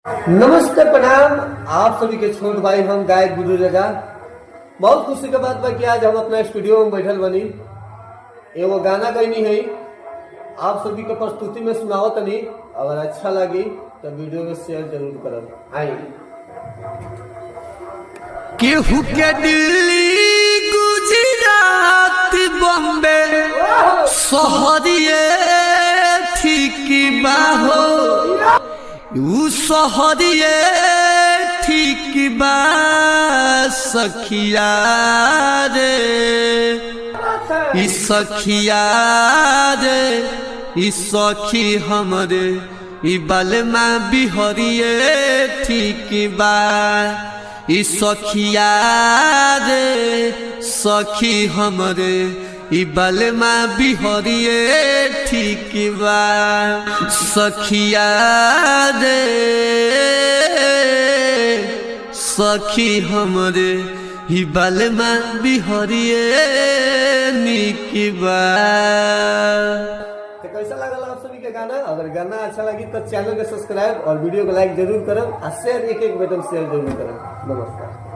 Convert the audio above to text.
नमस्ते प्रणाम आप सभी के छोट भाई हम गायक गुरु रजा। बहुत खुशी के बात बा कि आज हम अपना स्टूडियो में बैठल बनी एगो गाना गईनी है आप सभी के प्रस्तुति में सुनावत नहीं। अगर अच्छा लगी तो वीडियो में शेयर जरूर करब। आई केहू के दिल्ली गुजरात बॉम्बे शहरिए ठीक बाहो उ शहरिए ठीक बा सखिया रे ई सखिया रे ई सखी हमरे ई बलमा बिहरिए ठीक बा ई सखिया रे सखी हमरे ई बलमा बिहरिए ठीक बा सखिया रे सखी हमरे ई बलमा बिहरिए निक बा। तो कैसा लगा आप सभी के गाना? अगर गाना अच्छा लगी तो चैनल को सब्सक्राइब और वीडियो को लाइक जरूर करब और शेयर एक बटन शेयर जरूर करब। नमस्कार।